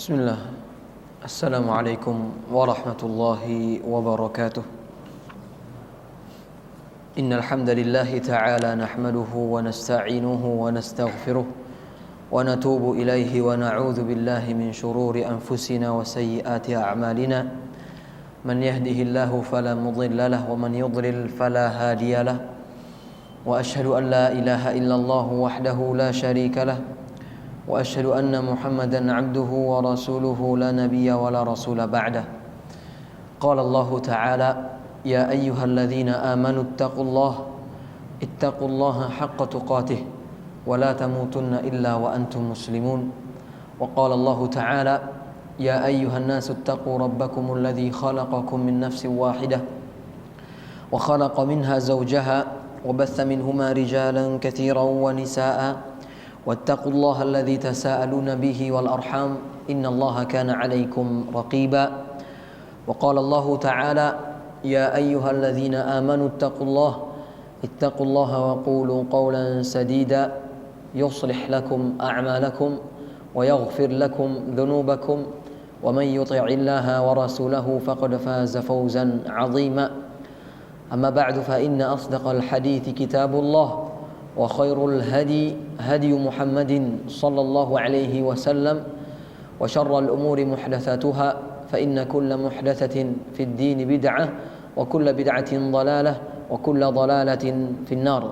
Bismillah. Assalamualaikum warahmatullahi wabarakatuh. Innal hamdalillahi ta'ala nahmaduhu wa nasta'inuhu wa nastaghfiruh wa natubu ilaihi wa na'udzu billahi min shururi anfusina wa sayyiati a'malina. Man yahdihillahu fala mudilla lahu wa man yudlil fala hadiya lahu. Wa ashhadu an la ilaha illallah wahdahu la syarika lahu. وأشهد أن محمدا عبده ورسوله لا نبي ولا رسول بعده. قال الله تعالى: يا أيها الذين آمنوا اتقوا الله حق تقاته ولا تموتن إلا وأنتم مسلمون. وقال الله تعالى: يا أيها الناس اتقوا ربكم الذي خلقكم من نفس واحدة وخلق منها زوجها وبث منهما رجالا كثيرا ونساء واتقوا الله الذي تساءلون به والأرحام إن الله كان عليكم رقيبا. وقال الله تعالى: يا أيها الذين آمنوا اتقوا الله وقولوا قولا سديدا يصلح لكم أعمالكم ويغفر لكم ذنوبكم ومن يطع الله ورسوله فقد فاز فوزا عظيما. أما بعد فإن أصدق الحديث كتاب الله وخير الهدي هدي محمد صلى الله عليه وسلم وشر الأمور محدثاتها فإن كل محدثة في الدين بدعة وكل بدعة ضلالة وكل ضلالة في النار.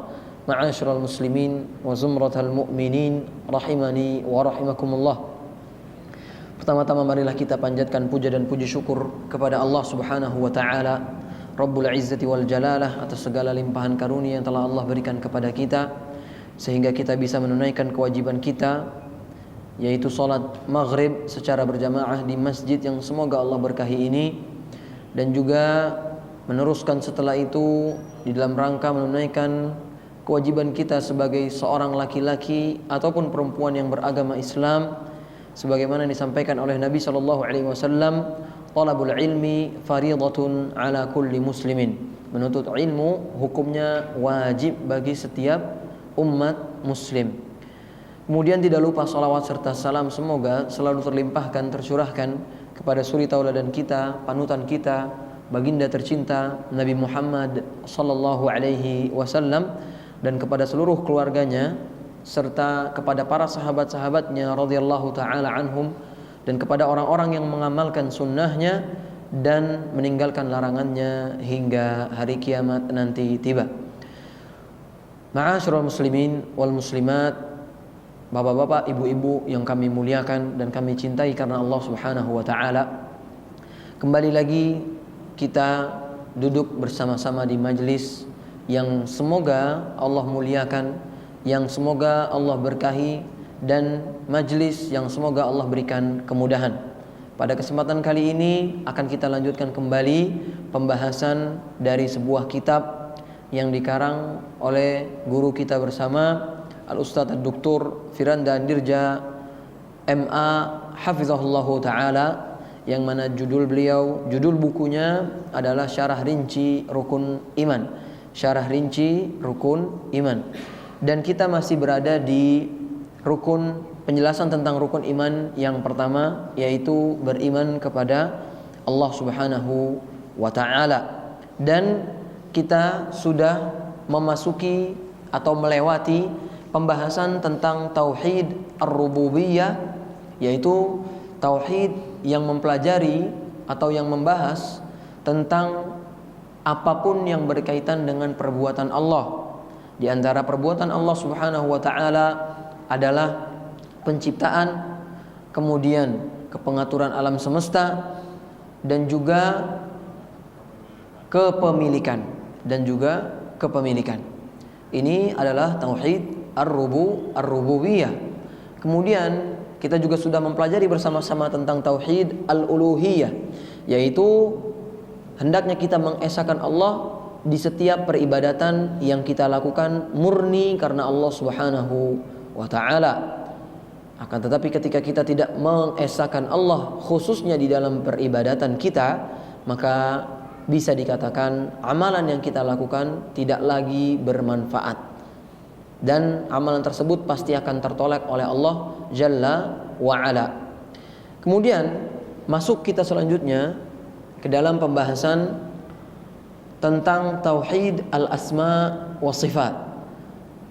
معاشر المسلمين وزمرة المؤمنين rahimani wa rahimakumullah. Pertama-tama marilah kita panjatkan puja dan puji syukur kepada Allah Subhanahu wa taala, Rabbul Izzati wal Jalalah, atas segala limpahan karunia yang telah Allah berikan kepada kita sehingga kita bisa menunaikan kewajiban kita, yaitu salat maghrib secara berjamaah di masjid yang semoga Allah berkahi ini, dan juga meneruskan setelah itu di dalam rangka menunaikan kewajiban kita sebagai seorang laki-laki ataupun perempuan yang beragama Islam, sebagaimana disampaikan oleh Nabi SAW, talabul ilmi faridatun ala kulli muslimin. Menuntut ilmu hukumnya wajib bagi setiap umat muslim. Kemudian tidak lupa salawat serta salam semoga selalu terlimpahkan, tercurahkan kepada suri tauladan kita, panutan kita, baginda tercinta Nabi Muhammad sallallahu alaihi wasallam, dan kepada seluruh keluarganya serta kepada para sahabat-sahabatnya radhiyallahu taala anhum, dan kepada orang-orang yang mengamalkan sunnahnya dan meninggalkan larangannya hingga hari kiamat nanti tiba. Ma'asyiral muslimin wal muslimat, bapak-bapak, ibu-ibu yang kami muliakan dan kami cintai karena Allah Subhanahu wa taala. Kembali lagi kita duduk bersama-sama di majlis yang semoga Allah muliakan, yang semoga Allah berkahi, dan majlis yang semoga Allah berikan kemudahan. Pada kesempatan kali ini akan kita lanjutkan kembali pembahasan dari sebuah kitab yang dikarang oleh guru kita bersama Al-Ustadz Dr. Firanda Dirja MA Hafizahullahu Ta'ala, yang mana judul bukunya adalah Syarah Rinci Rukun Iman. Syarah Rinci Rukun Iman. Dan kita masih berada di penjelasan tentang rukun iman yang pertama, yaitu beriman kepada Allah Subhanahu wa taala. Dan kita sudah memasuki atau melewati pembahasan tentang tauhid ar-rububiyah, yaitu tauhid yang mempelajari atau yang membahas tentang apapun yang berkaitan dengan perbuatan Allah. Di antara perbuatan Allah Subhanahu wa taala adalah penciptaan, kemudian kepengaturan alam semesta, dan juga kepemilikan. Ini adalah tauhid ar-rububiyah. Kemudian kita juga sudah mempelajari bersama-sama tentang tauhid al-uluhiyah, yaitu hendaknya kita mengesahkan Allah di setiap peribadatan yang kita lakukan murni karena Allah Subhanahu wa ta'ala. Akan tetapi ketika kita tidak mengesahkan Allah khususnya di dalam peribadatan kita, maka bisa dikatakan amalan yang kita lakukan tidak lagi bermanfaat, dan amalan tersebut pasti akan tertolak oleh Allah Jalla wa Ala. Kemudian masuk kita selanjutnya ke dalam pembahasan tentang tauhid al-asma wa sifat.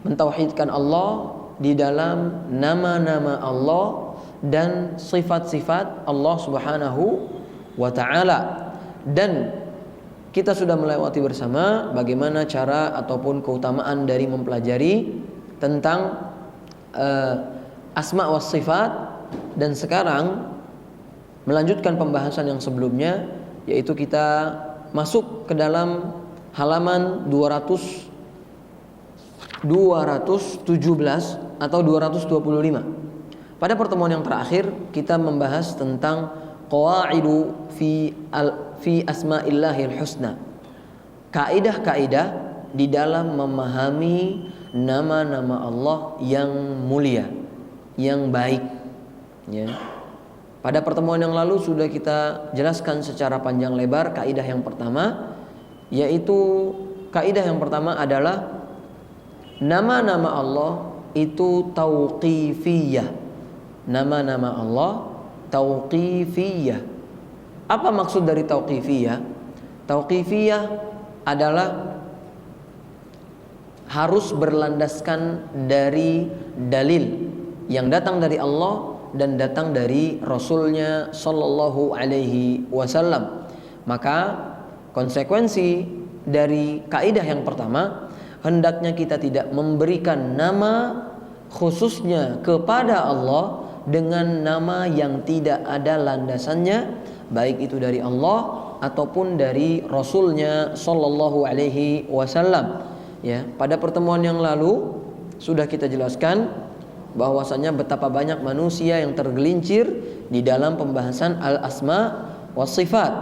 Mentauhidkan Allah di dalam nama-nama Allah dan sifat-sifat Allah Subhanahu wa ta'ala. Dan kita sudah melewati bersama bagaimana cara ataupun keutamaan dari mempelajari tentang asma wa sifat. Dan sekarang melanjutkan pembahasan yang sebelumnya, yaitu kita masuk ke dalam halaman 217 atau 225. Pada pertemuan yang terakhir kita membahas tentang qawaidu fi asma'illahil husna. Kaidah-kaidah di dalam memahami nama-nama Allah yang mulia, yang baik, ya. Pada pertemuan yang lalu sudah kita jelaskan secara panjang lebar kaidah yang pertama, yaitu kaidah yang pertama adalah nama-nama Allah itu tauqifiyah. Nama-nama Allah tauqifiyah. Apa maksud dari tauqifiyah? Tauqifiyah adalah harus berlandaskan dari dalil yang datang dari Allah dan datang dari Rasulnya Sallallahu Alaihi Wasallam. Maka konsekuensi dari kaidah yang pertama, hendaknya kita tidak memberikan nama khususnya kepada Allah dengan nama yang tidak ada landasannya, baik itu dari Allah ataupun dari Rasulnya Sallallahu Alaihi Wasallam. Ya, pada pertemuan yang lalu sudah kita jelaskan bahwasanya betapa banyak manusia yang tergelincir di dalam pembahasan al-asma was sifat.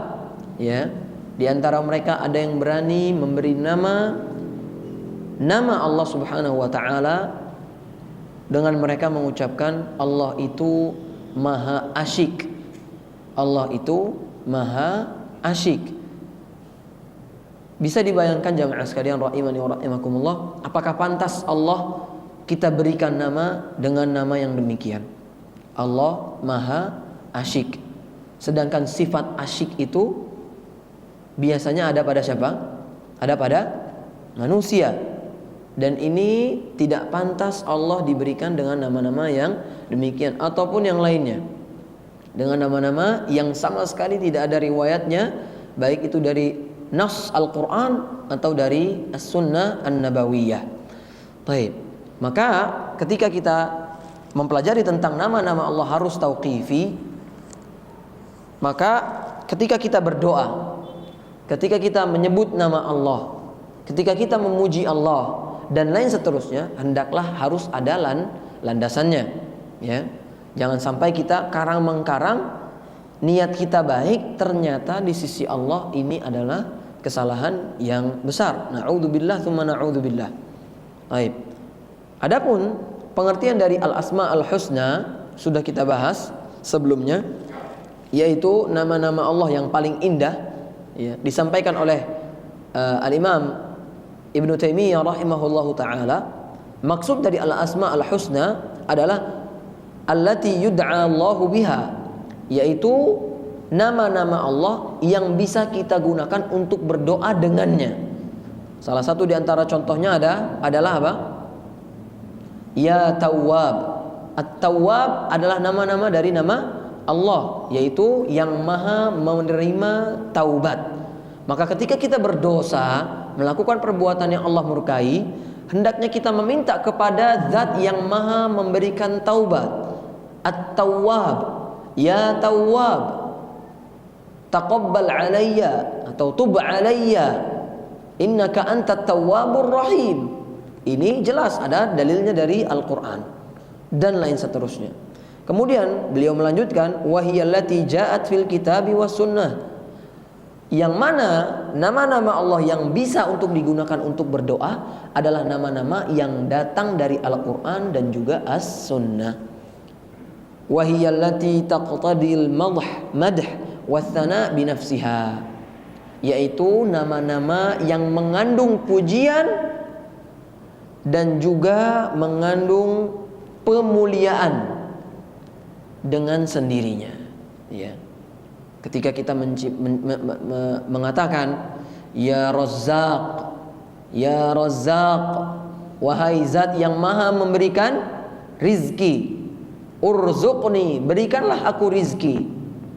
Ya, di antara mereka ada yang berani memberi nama Allah Subhanahu wa taala dengan mereka mengucapkan Allah itu maha asyik. Allah itu maha asyik. Bisa dibayangkan jamaah sekalian rahimani wa rahimakumullah, apakah pantas Allah kita berikan nama dengan nama yang demikian? Allah maha asyik. Sedangkan sifat asyik itu biasanya ada pada siapa? Ada pada manusia. Dan ini tidak pantas Allah diberikan dengan nama-nama yang demikian ataupun yang lainnya, dengan nama-nama yang sama sekali tidak ada riwayatnya, baik itu dari nas Al-Quran atau dari As-Sunnah An-Nabawiyah. Baik, maka ketika kita mempelajari tentang nama-nama Allah harus tauqifi, maka ketika kita berdoa, ketika kita menyebut nama Allah, ketika kita memuji Allah dan lain seterusnya, hendaklah harus ada landasannya, ya. Jangan sampai kita karang-mengkarang, niat kita baik, ternyata di sisi Allah ini adalah kesalahan yang besar. Na'udzubillah tsumma na'udzubillah. Baik. Adapun pengertian dari al-asma al-husna sudah kita bahas sebelumnya, yaitu nama-nama Allah yang paling indah, ya, disampaikan oleh al-Imam Ibnu Taimiyah rahimahullahu ta'ala. Maksud dari al-asma al-husna adalah allati yud'a Allahu biha, yaitu nama-nama Allah yang bisa kita gunakan untuk berdoa dengannya. Salah satu di antara contohnya adalah apa? Ya Tawwab. At-Tawwab adalah nama-nama dari nama Allah, yaitu yang maha menerima taubat. Maka ketika kita berdosa, melakukan perbuatan yang Allah murkai, hendaknya kita meminta kepada zat yang maha memberikan taubat. At-Tawwab, ya Tawwab, taqabbal alayya atau tub alayya, innaka antat tawwabur rahim. Ini jelas ada dalilnya dari Al-Quran dan lain seterusnya. Kemudian beliau melanjutkan, wahiyallati ja'at fil kitabi was sunnah, yang mana nama-nama Allah yang bisa untuk digunakan untuk berdoa adalah nama-nama yang datang dari Al-Quran dan juga As-Sunnah. Wahiyallati taqtadil madh wathana binafsiha, yaitu nama-nama yang mengandung pujian dan juga mengandung pemuliaan dengan sendirinya. Ya. Ketika kita mengatakan ya Razzaq, ya Razzaq, wahai zat yang maha memberikan rizki, urzuqni, berikanlah aku rizki.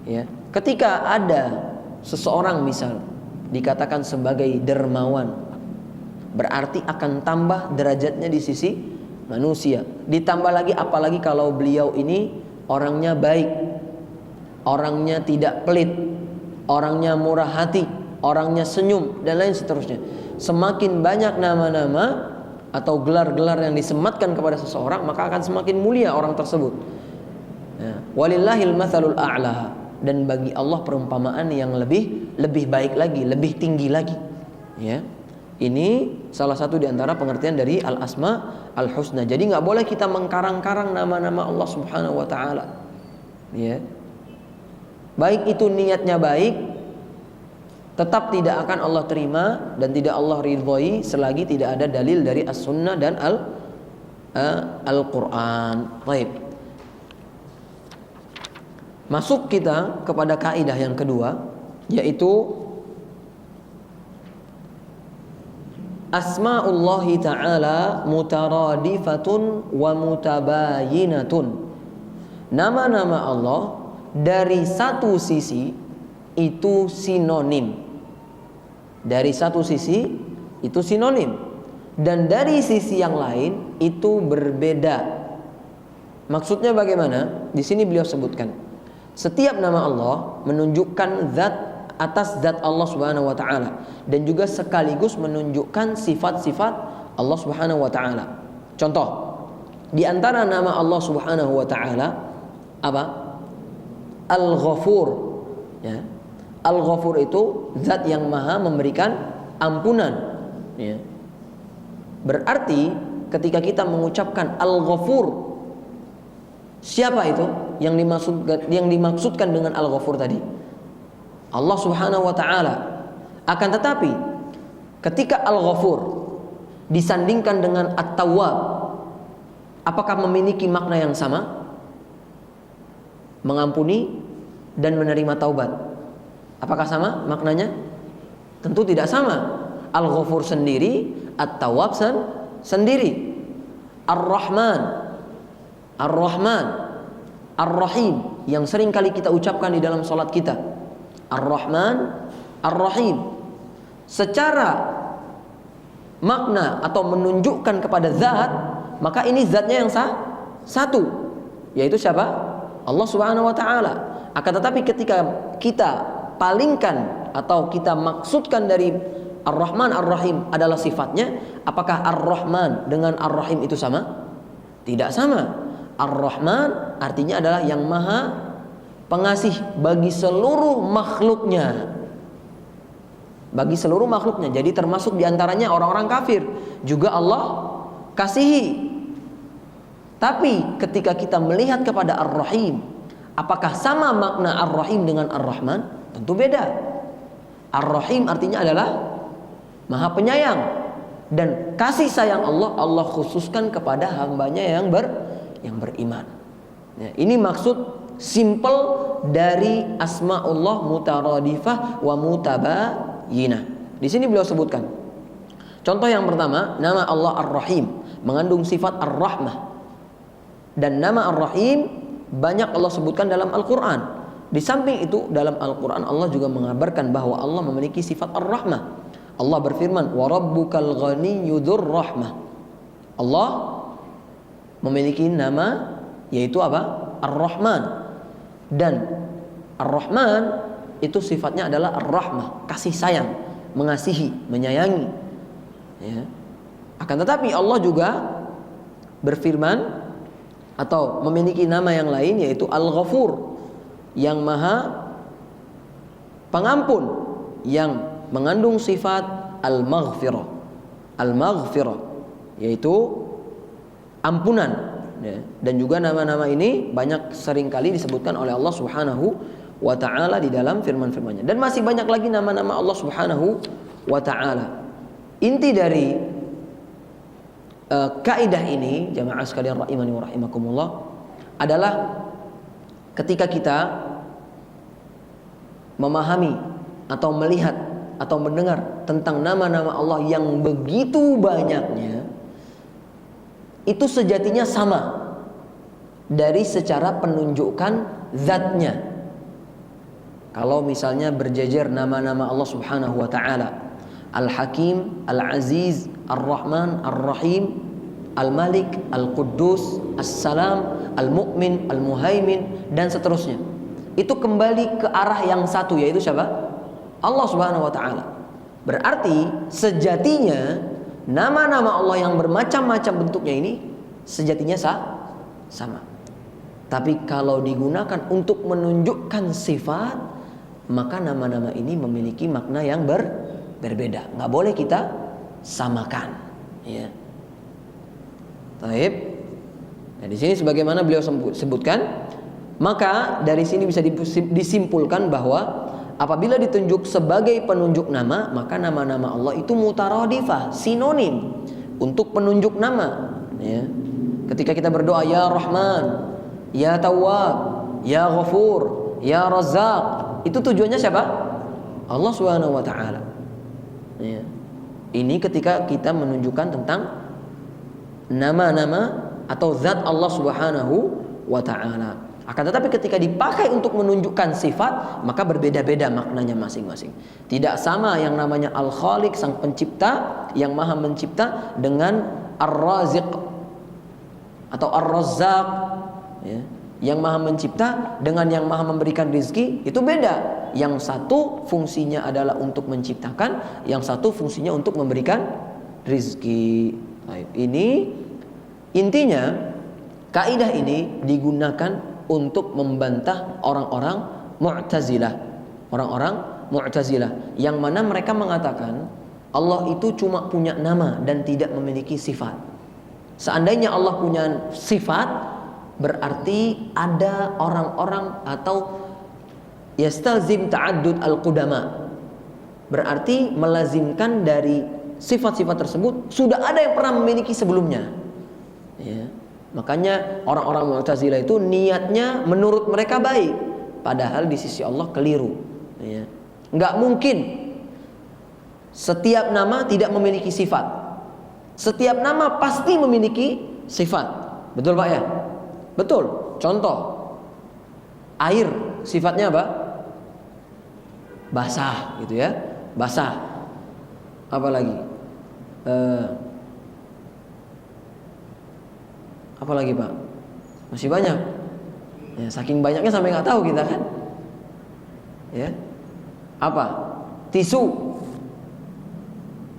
Ya. Ketika ada seseorang misal dikatakan sebagai dermawan, berarti akan tambah derajatnya di sisi manusia. Ditambah lagi apalagi kalau beliau ini orangnya baik, orangnya tidak pelit, orangnya murah hati, orangnya senyum, dan lain seterusnya. Semakin banyak nama-nama atau gelar-gelar yang disematkan kepada seseorang, maka akan semakin mulia orang tersebut. Walillahil matsalul a'la, dan bagi Allah perumpamaan yang lebih baik lagi, lebih tinggi lagi. Ya. Ini salah satu di antara pengertian dari al-asma al-husna. Jadi nggak boleh kita mengkarang-karang nama-nama Allah Subhanahu wa taala. Ya. Baik itu niatnya baik, tetap tidak akan Allah terima dan tidak Allah ridhoi selagi tidak ada dalil dari as-sunnah dan Al-Quran. Baik. Masuk kita kepada kaidah yang kedua, yaitu Asma'ullahi ta'ala mutaradifatun wa mutabayinatun. Nama-nama Allah dari satu sisi itu sinonim. Dari satu sisi itu sinonim, dan dari sisi yang lain itu berbeda. Maksudnya bagaimana? Di sini beliau sebutkan, setiap nama Allah menunjukkan zat atas zat Allah Subhanahu wa taala, dan juga sekaligus menunjukkan sifat-sifat Allah Subhanahu wa taala. Contoh, di antara nama Allah Subhanahu wa taala apa? Al-Ghafur. Ya. Al-Ghafur itu zat yang maha memberikan ampunan. Ya. Berarti ketika kita mengucapkan Al-Ghafur, siapa itu yang dimaksudkan dengan Al-Ghafur tadi? Allah Subhanahu wa taala. Akan tetapi ketika Al-Ghafur disandingkan dengan At-Tawwab, apakah memiliki makna yang sama? Mengampuni dan menerima taubat. Apakah sama maknanya? Tentu tidak sama. Al-Ghafur sendiri, At-Tawwab sendiri. Ar-Rahman, Ar-Rahman, Ar-Rahim yang sering kali kita ucapkan di dalam salat kita. Ar-Rahman, Ar-Rahim. Secara makna atau menunjukkan kepada zat, maka ini zatnya yang satu, yaitu siapa? Allah Subhanahu wa taala. Akan tetapi ketika kita palingkan atau kita maksudkan dari Ar-Rahman, Ar-Rahim adalah sifatnya, apakah Ar-Rahman dengan Ar-Rahim itu sama? Tidak sama. Ar-Rahman artinya adalah yang maha pengasih bagi seluruh makhluknya. Bagi seluruh makhluknya. Jadi termasuk diantaranya orang-orang kafir juga Allah kasihi. Tapi ketika kita melihat kepada Ar-Rahim, apakah sama makna Ar-Rahim dengan Ar-Rahman? Tentu beda. Ar-Rahim artinya adalah maha penyayang, dan kasih sayang Allah khususkan kepada hambanya yang beriman. Ya, ini maksud simple dari asma'ullah mutaradifah wa mutabayinah. Di sini beliau sebutkan. Contoh yang pertama, nama Allah Ar-Rahim mengandung sifat Ar-Rahmah. Dan nama Ar-Rahim banyak Allah sebutkan dalam Al-Quran. Di samping itu dalam Al-Quran Allah juga mengabarkan bahwa Allah memiliki sifat Ar-Rahmah. Allah berfirman, wa rabbukal ghaniyyu dzur rahmah. Allah memiliki nama yaitu apa? Ar-Rahman. Dan Ar-Rahman itu sifatnya adalah Ar-Rahmah, kasih sayang, mengasihi, menyayangi. Ya. Akan tetapi Allah juga berfirman atau memiliki nama yang lain yaitu Al-Ghafur, yang maha pengampun, yang mengandung sifat Al-Maghfirah. Al-Maghfirah yaitu ampunan. Ya. Dan juga nama-nama ini banyak seringkali disebutkan oleh Allah Subhanahu wa ta'ala di dalam firman-firmannya. Dan masih banyak lagi nama-nama Allah Subhanahu wa ta'ala. Inti dari kaidah ini, jamaah sekalian rahimani wa rahimakumullah, adalah ketika kita memahami atau melihat atau mendengar tentang nama-nama Allah yang begitu banyaknya, itu sejatinya sama dari secara penunjukan zatnya. Kalau misalnya berjejer nama-nama Allah Subhanahu wa taala, Al-Hakim, Al-Aziz, Ar-Rahman, Ar-Rahim, Al-Malik, Al-Quddus, As-Salam, Al-Mu'min, Al-Muhaimin, dan seterusnya. Itu kembali ke arah yang satu, yaitu siapa? Allah Subhanahu wa taala. Berarti sejatinya nama-nama Allah yang bermacam-macam bentuknya ini sejatinya sama. Tapi kalau digunakan untuk menunjukkan sifat, maka nama-nama ini memiliki makna yang berbeda. Nggak boleh kita samakan, ya. Taib. Nah, di sini sebagaimana beliau sebutkan, maka dari sini bisa disimpulkan bahwa apabila ditunjuk sebagai penunjuk nama, maka nama-nama Allah itu mutaradifah, sinonim untuk penunjuk nama, ya. Ketika kita berdoa ya Rahman, ya Tawwab, ya Ghafur, ya Razzaq, itu tujuannya siapa? Allah Subhanahu wa taala. Ya. Ini ketika kita menunjukkan tentang nama-nama atau zat Allah Subhanahu wa taala. Akan tetapi ketika dipakai untuk menunjukkan sifat, maka berbeda-beda maknanya masing-masing. Tidak sama yang namanya Al-Khaliq, sang pencipta, yang maha mencipta, dengan Ar-Raziq atau Ar-Razzaq, ya. Yang maha mencipta dengan yang maha memberikan rizki, itu beda. Yang satu fungsinya adalah untuk menciptakan, yang satu fungsinya untuk memberikan rizki. Ini intinya, kaidah ini digunakan untuk membantah orang-orang Mu'tazilah. Orang-orang Mu'tazilah yang mana mereka mengatakan Allah itu cuma punya nama dan tidak memiliki sifat. Seandainya Allah punya sifat, berarti ada orang-orang atau yastalzim ta'addud al-qudama. Berarti melazimkan dari sifat-sifat tersebut sudah ada yang pernah memiliki sebelumnya, ya. Makanya orang-orang Mu'tazilah itu niatnya menurut mereka baik, padahal di sisi Allah keliru, ya. Nggak mungkin setiap nama tidak memiliki sifat. Setiap nama pasti memiliki sifat. Betul Pak ya? Betul. Contoh, air sifatnya apa? Basah gitu ya. Basah. Apa lagi? Apa lagi Pak? Masih banyak. Ya, saking banyaknya sampai nggak tahu kita kan? Ya. Apa? Tisu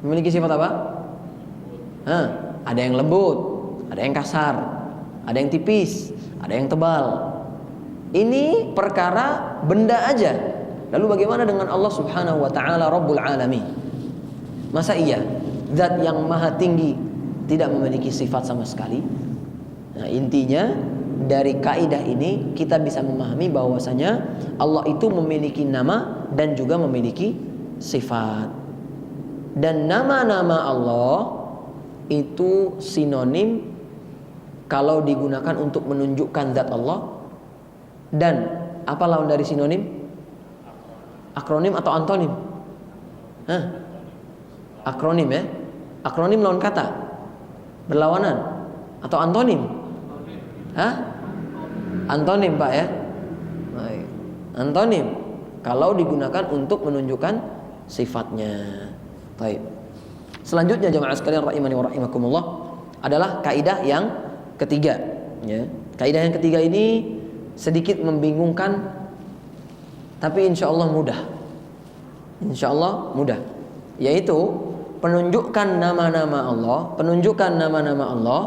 memiliki sifat apa? Ada yang lembut, ada yang kasar, ada yang tipis, ada yang tebal. Ini perkara benda aja. Lalu bagaimana dengan Allah Subhanahu wa taala Rabbul Alamin? Masa iya zat yang maha tinggi tidak memiliki sifat sama sekali? Nah, intinya dari kaidah ini kita bisa memahami bahwasanya Allah itu memiliki nama dan juga memiliki sifat. Dan nama-nama Allah itu sinonim kalau digunakan untuk menunjukkan zat Allah. Dan apa lawan dari sinonim? Akronim atau antonim? Akronim ya. Akronim lawan kata, berlawanan. Atau antonim? Antonim Pak ya. Baik. Antonim kalau digunakan untuk menunjukkan sifatnya. Baik. Selanjutnya jemaah sekalian rahimani wa rahimakumullah adalah kaidah yang ketiga, ya. Kaidah yang ketiga ini sedikit membingungkan, tapi insyaallah mudah. Insyaallah mudah. Yaitu penunjukan nama-nama Allah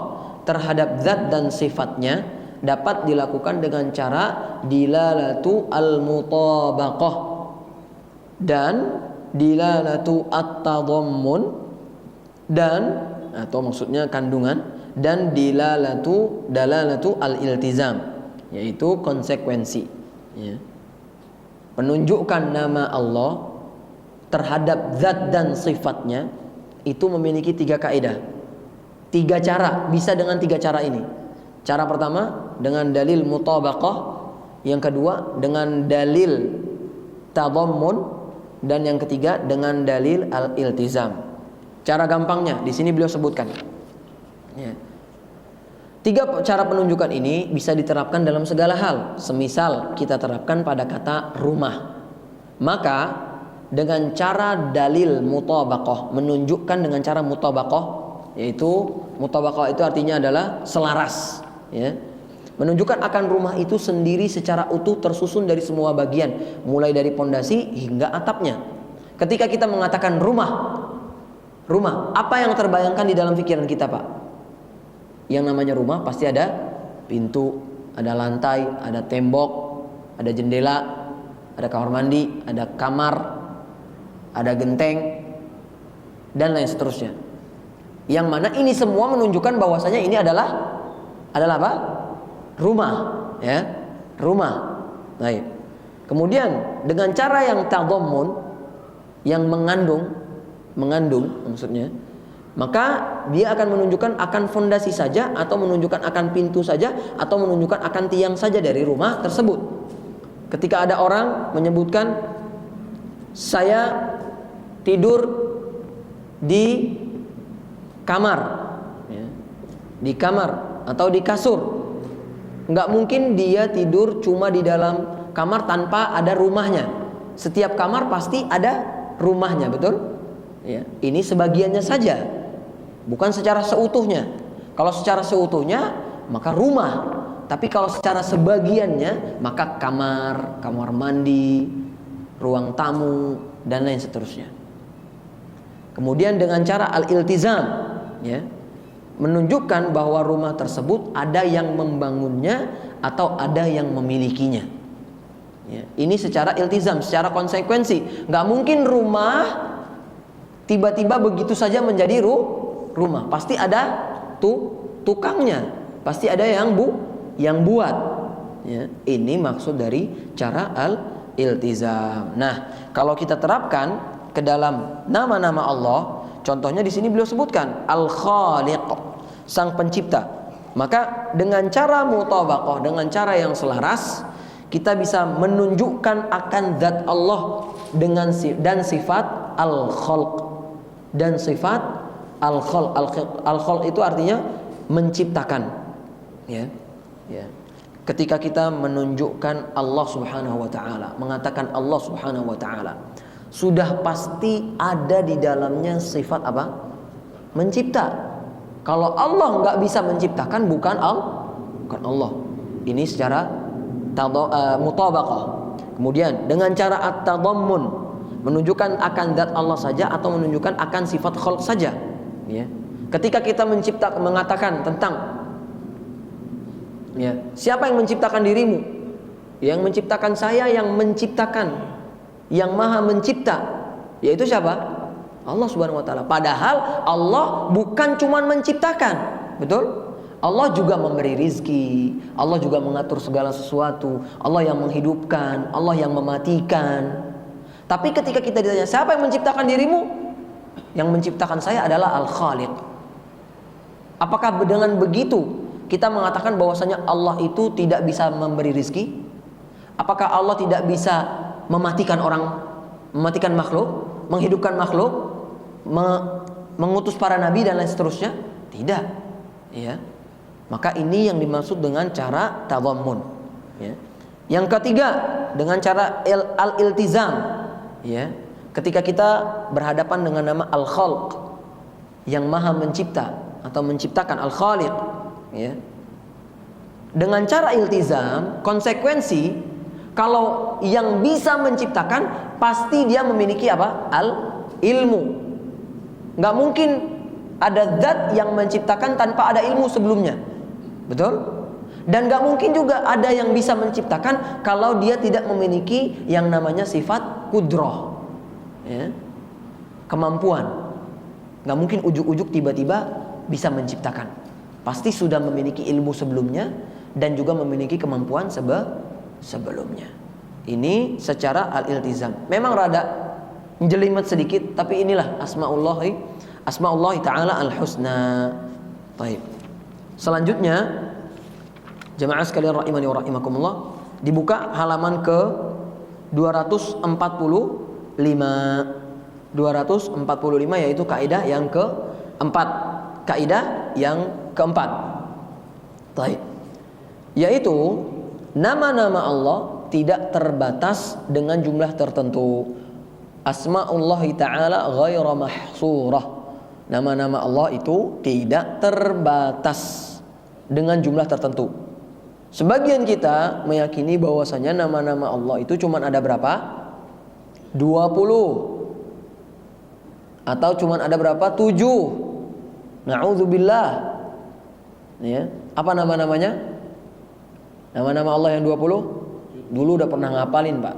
terhadap zat dan sifatnya dapat dilakukan dengan cara dilalatu al-mutabaqah dan dilalatu at-tadammun, dan atau maksudnya kandungan, dan dalalatu al-iltizam, yaitu konsekuensi, ya. Penunjukan nama Allah terhadap zat dan sifatnya itu memiliki 3 kaidah, 3 cara. Bisa dengan 3 cara ini. Cara pertama dengan dalil mutabaqah, yang kedua dengan dalil tadammun, dan yang ketiga dengan dalil al-iltizam. Cara gampangnya di sini beliau sebutkan. Ya. 3 cara penunjukan ini bisa diterapkan dalam segala hal. Semisal kita terapkan pada kata rumah, maka dengan cara dalil mutabaqah, menunjukkan dengan cara mutabaqah, yaitu mutabaqah itu artinya adalah selaras, ya. Menunjukkan akan rumah itu sendiri secara utuh tersusun dari semua bagian, mulai dari pondasi hingga atapnya. Ketika kita mengatakan rumah, apa yang terbayangkan di dalam pikiran kita, Pak? Yang namanya rumah pasti ada pintu, ada lantai, ada tembok, ada jendela, ada kamar mandi, ada kamar, ada genteng, dan lain seterusnya. Yang mana ini semua menunjukkan bahwasanya ini adalah apa? Rumah, ya, rumah. Baik. Kemudian dengan cara yang tadammun, yang mengandung maksudnya, maka dia akan menunjukkan akan fondasi saja, atau menunjukkan akan pintu saja, atau menunjukkan akan tiang saja dari rumah tersebut. Ketika ada orang menyebutkan, saya tidur di kamar, ya, di kamar atau di kasur. Nggak mungkin dia tidur cuma di dalam kamar tanpa ada rumahnya. Setiap kamar pasti ada rumahnya, betul? Ya, ini sebagiannya saja, bukan secara seutuhnya. Kalau secara seutuhnya maka rumah, tapi kalau secara sebagiannya maka kamar mandi, ruang tamu, dan lain seterusnya. Kemudian dengan cara al-iltizam, ya, menunjukkan bahwa rumah tersebut ada yang membangunnya atau ada yang memilikinya. Ya, ini secara iltizam, secara konsekuensi. Nggak mungkin rumah tiba-tiba begitu saja menjadi rumah. Pasti ada tukangnya, pasti ada yang buat. Ya, ini maksud dari cara al-iltizam. Nah, kalau kita terapkan ke dalam nama-nama Allah, contohnya di sini beliau sebutkan Al-Khaliq, Sang Pencipta. Maka dengan cara mutabaqah, dengan cara yang selaras, kita bisa menunjukkan akan zat Allah dengan dan sifat Al-Khalq dan sifat Al-Khalq. Al-Khalq itu artinya menciptakan. Ya. Ya. Ketika kita menunjukkan Allah Subhanahu wa taala, mengatakan Allah Subhanahu wa taala, sudah pasti ada di dalamnya sifat apa? Mencipta. Kalau Allah nggak bisa menciptakan, bukan Allah. Ini secara mutabaqah. Kemudian dengan cara at-tadammun, menunjukkan akan zat Allah saja atau menunjukkan akan sifat khalq saja. Ya. Ketika kita mengatakan tentang, ya, siapa yang menciptakan dirimu? Yang menciptakan saya, yang menciptakan, yang maha mencipta, yaitu siapa? Allah Subhanahu wa taala. Padahal Allah bukan cuma menciptakan, betul? Allah juga memberi rizki, Allah juga mengatur segala sesuatu, Allah yang menghidupkan, Allah yang mematikan. Tapi ketika kita ditanya, siapa yang menciptakan dirimu? Yang menciptakan saya adalah Al-Khaliq. Apakah dengan begitu kita mengatakan bahwasanya Allah itu tidak bisa memberi rizki? Apakah Allah tidak bisa mematikan orang, mematikan makhluk, menghidupkan makhluk, mengutus para nabi dan lain seterusnya? Tidak, ya. Maka ini yang dimaksud dengan cara tadammun, ya. Yang ketiga dengan cara al-iltizam, ya. Ketika kita berhadapan dengan nama Al-Khalq, yang maha mencipta atau menciptakan, Al-Khaliq, ya. Dengan cara iltizam, konsekuensi, kalau yang bisa menciptakan pasti dia memiliki apa? Al-ilmu. Nggak mungkin ada zat yang menciptakan tanpa ada ilmu sebelumnya, betul? Dan nggak mungkin juga ada yang bisa menciptakan kalau dia tidak memiliki yang namanya sifat kudrah, ya, kemampuan. Nggak mungkin ujuk-ujuk tiba-tiba bisa menciptakan. Pasti sudah memiliki ilmu sebelumnya dan juga memiliki kemampuan sebelumnya. Ini secara al-iltizam. Memang rada menjelimet sedikit, tapi inilah asma'ullah ta'ala al-husna. Baik. Selanjutnya, jemaah sekalian rahimani wa rahimakumullah, dibuka halaman ke 245 yaitu kaidah yang keempat. Kaidah yang keempat. Baik. Yaitu nama-nama Allah tidak terbatas dengan jumlah tertentu. Asma'ullah ta'ala ghaira mahsurah. Nama-nama Allah itu tidak terbatas dengan jumlah tertentu. Sebagian kita meyakini bahwasanya nama-nama Allah itu cuma ada berapa? 20. Atau cuma ada berapa? 7. Na'udzubillah. Ya. Apa nama-namanya? Nama-nama Allah yang 20? Dulu udah pernah ngapalin, Pak.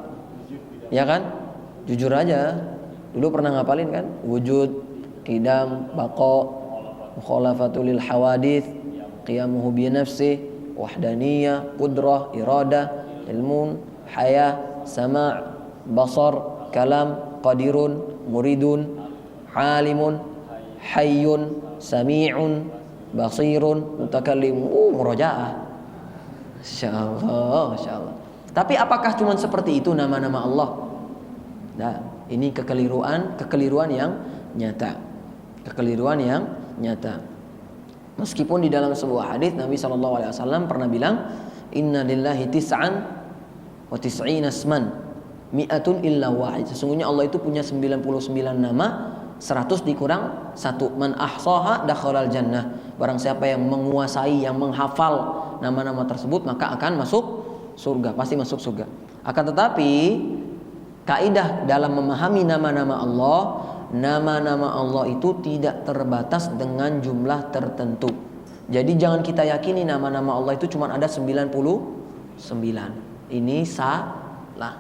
Ya kan? Jujur aja. Dulu pernah ngapalin kan? Wujud, qidam, baqa, mukhalafatul lil hawadits, qiyamuhu bi nafsi, wahdaniyah, qudrah, iradah, ilmun, haya, sama', basar, kalam, qadirun, muridun, alimun, hayyun, sami'un, basirun, mutakallim. Murajaah. Insyaallah, insyaallah. Tapi apakah cuma seperti itu nama-nama Allah? Nah, ini kekeliruan yang nyata. Kekeliruan yang nyata. Meskipun di dalam sebuah hadis Nabi SAW pernah bilang, Inna lillahi tis'an wa tis'ina asman mi'atun illa wahid. Sesungguhnya Allah itu punya 99 nama, 100 dikurang 1. Man ahsaha dakhalal jannah. Barang siapa yang menguasai, yang menghafal nama-nama tersebut, maka akan masuk surga, pasti masuk surga. Akan tetapi kaidah dalam memahami nama-nama Allah itu tidak terbatas dengan jumlah tertentu. Jadi jangan kita yakini nama-nama Allah itu cuma ada 99. Ini salah.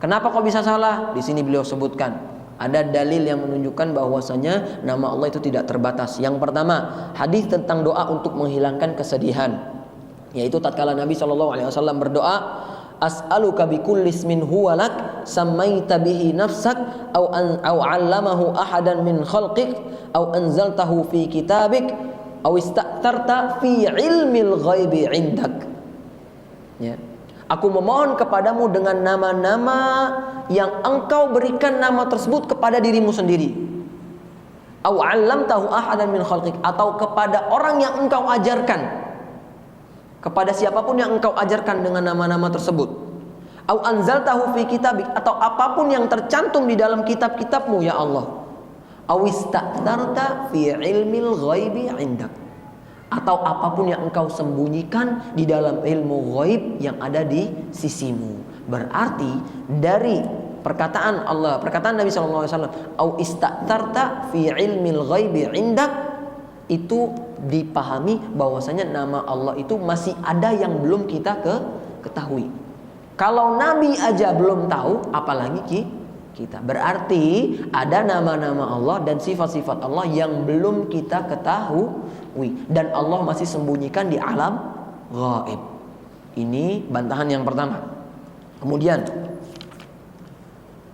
Kenapa kok bisa salah? Di sini beliau sebutkan ada dalil yang menunjukkan bahwasanya nama Allah itu tidak terbatas. Yang pertama, hadis tentang doa untuk menghilangkan kesedihan, yaitu tatkala Nabi SAW berdoa, as'aluka bikulli ismin huwa lak sammaita bihi nafsak au 'allamahu ahadan min khalqik au anzaltahu fi kitabik au ista'tarta fi ilmil ghaibi 'indak. Ya. Aku memohon kepadamu dengan nama-nama yang engkau berikan nama tersebut kepada dirimu sendiri. Au 'allamtahu ahadan min khalqik, atau kepada orang yang engkau ajarkan. Kepada siapapun yang engkau ajarkan dengan nama-nama tersebut. Au anzaltahu fi kitabik, atau apapun yang tercantum di dalam kitab-kitabmu ya Allah. Au ista'tarta fi ilmil ghaibi 'indak, atau apapun yang engkau sembunyikan di dalam ilmu ghaib yang ada di sisimu. Berarti dari perkataan Allah, perkataan Nabi SAW, au ista'tarta fi ilmil ghaibi 'indak, itu dipahami bahwasanya nama Allah itu masih ada yang belum kita ketahui. Kalau Nabi aja belum tahu, apalagi kita. Berarti ada nama-nama Allah dan sifat-sifat Allah yang belum kita ketahui, dan Allah masih sembunyikan di alam ghaib. Ini bantahan yang pertama. Kemudian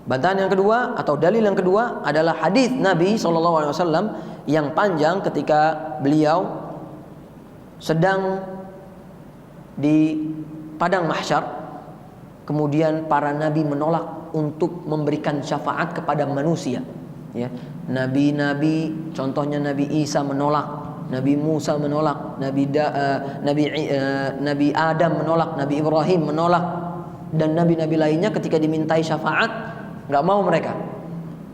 bantahan yang kedua atau dalil yang kedua adalah hadis Nabi SAW yang panjang ketika beliau sedang di padang mahsyar. Kemudian para nabi menolak untuk memberikan syafaat kepada manusia. Ya, nabi-nabi, contohnya Nabi Isa menolak, Nabi Musa menolak, Nabi Adam menolak, Nabi Ibrahim menolak, dan nabi-nabi lainnya ketika dimintai syafaat nggak mau mereka.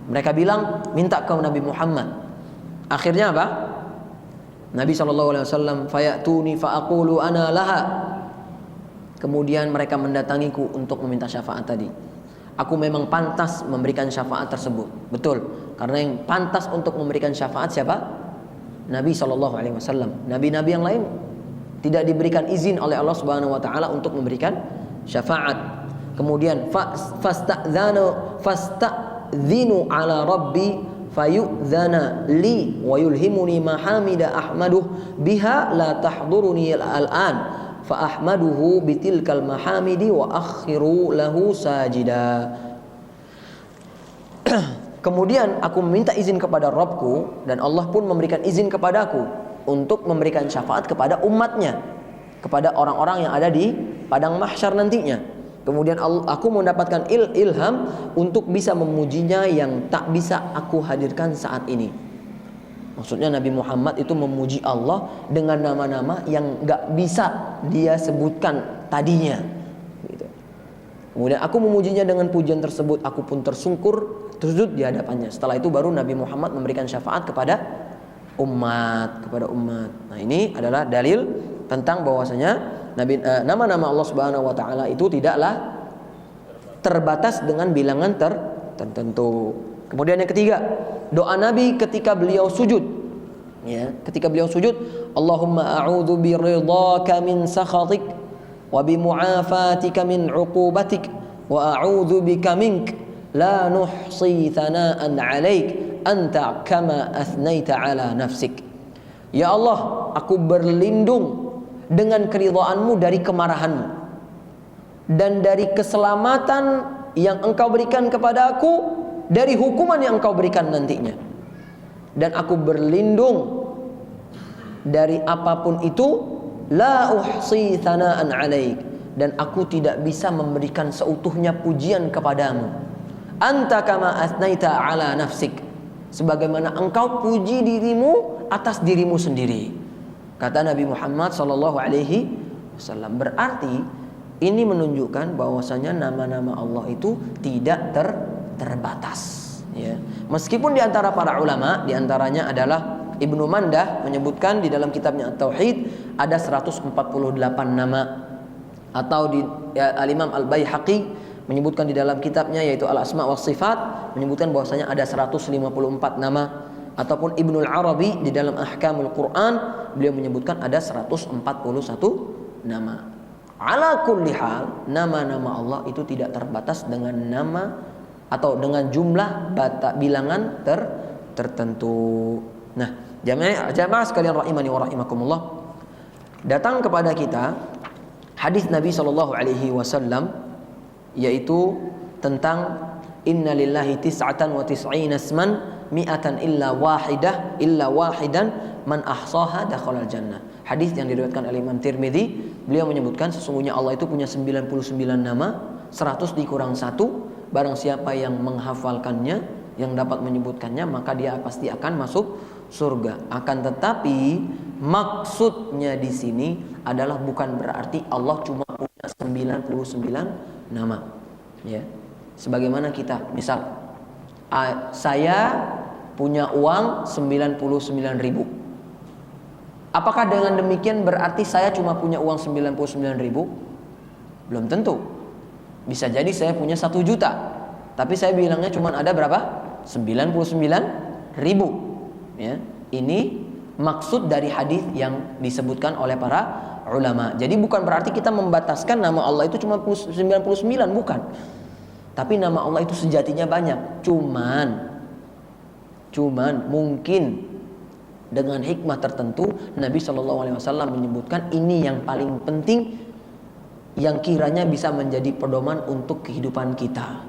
Mereka bilang minta ke Nabi Muhammad. Akhirnya apa? Nabi SAW, fayatuni faaqulu ana laha. Kemudian mereka mendatangiku untuk meminta syafaat tadi. Aku memang pantas memberikan syafaat tersebut. Betul, karena yang pantas untuk memberikan syafaat siapa? Nabi SAW. Nabi-nabi yang lain tidak diberikan izin oleh Allah Subhanahu Wa Taala untuk memberikan syafaat. Kemudian fasta'dzinu ala rabbi fayu'dzana li wa yulhimuni mahamida ahmaduh biha la tahduruni al-an fa ahmaduhu bitilkal mahamidi wa akhiru lahu sajida. Kemudian aku meminta izin kepada Rabbku, dan Allah pun memberikan izin kepadaku untuk memberikan syafaat kepada umatnya, kepada orang-orang yang ada di padang mahsyar nantinya. Kemudian aku mendapatkan ilham untuk bisa memujinya yang tak bisa aku hadirkan saat ini. Maksudnya Nabi Muhammad itu memuji Allah dengan nama-nama yang gak bisa dia sebutkan tadinya gitu. Kemudian aku memujinya dengan pujian tersebut, aku pun tersujud di hadapannya. Setelah itu baru Nabi Muhammad memberikan syafaat kepada umat. Nah, ini adalah dalil tentang bahwasanya nama-nama Allah Subhanahu wa taala itu tidaklah terbatas dengan bilangan tertentu. Kemudian yang ketiga, doa Nabi ketika beliau sujud. Ya, ketika beliau sujud, Allahumma a'udzu biridhaka min sakhatik wa bimu'afatika min 'uqubatik wa a'udzu bika mink la nuhsi thana'an 'alaik anta kama athnaita 'ala nafsik. Ya Allah, aku berlindung dengan keridhaanmu dari kemarahanmu dan dari keselamatan yang engkau berikan kepada aku dari hukuman yang engkau berikan nantinya. Dan aku berlindung dari apapun itu, la uhsi thana'an 'alaik, dan aku tidak bisa memberikan seutuhnya pujian kepadamu. Anta kama athnaita 'ala nafsik, sebagaimana engkau puji dirimu atas dirimu sendiri. Kata Nabi Muhammad sallallahu alaihi wasallam. Berarti ini menunjukkan bahwasanya nama-nama Allah itu tidak terbatas, ya. Meskipun di antara para ulama, di antaranya adalah Ibnu Mandah menyebutkan di dalam kitabnya At-Tauhid ada 148 nama, atau di Al-Imam Al-Baihaqi menyebutkan di dalam kitabnya yaitu Al-Asma wa Sifat menyebutkan bahwasanya ada 154 nama, ataupun Ibnul Arabi di dalam Ahkamul Quran beliau menyebutkan ada 141 nama. Ala kulli hal, nama-nama Allah itu tidak terbatas dengan nama atau dengan jumlah bilangan tertentu. Nah, jamaah sekalian rahimani wa rahimakumullah, datang kepada kita hadis Nabi sallallahu alaihi wasallam yaitu tentang inna lillahi tis'atan wa tis'ina isman mi'atan illa wahidan man ahsaha dakhalal jannah. Hadis yang diriwayatkan oleh Imam Tirmidzi, beliau menyebutkan sesungguhnya Allah itu punya 99 nama, 100 dikurang 1, barang siapa yang menghafalkannya, yang dapat menyebutkannya, maka dia pasti akan masuk surga. Akan tetapi maksudnya di sini adalah bukan berarti Allah cuma punya 99 nama, ya. Sebagaimana kita, misal saya punya uang 99.000. Apakah dengan demikian berarti saya cuma punya uang 99.000? Belum tentu. Bisa jadi saya punya 1 juta, tapi saya bilangnya cuma ada berapa? 99.000. Ya, ini maksud dari hadis yang disebutkan oleh para ulama. Jadi bukan berarti kita membataskan nama Allah itu cuma 99, bukan. Tapi nama Allah itu sejatinya banyak. Cuman mungkin dengan hikmah tertentu Nabi SAW menyebutkan ini yang paling penting, yang kiranya bisa menjadi pedoman untuk kehidupan kita,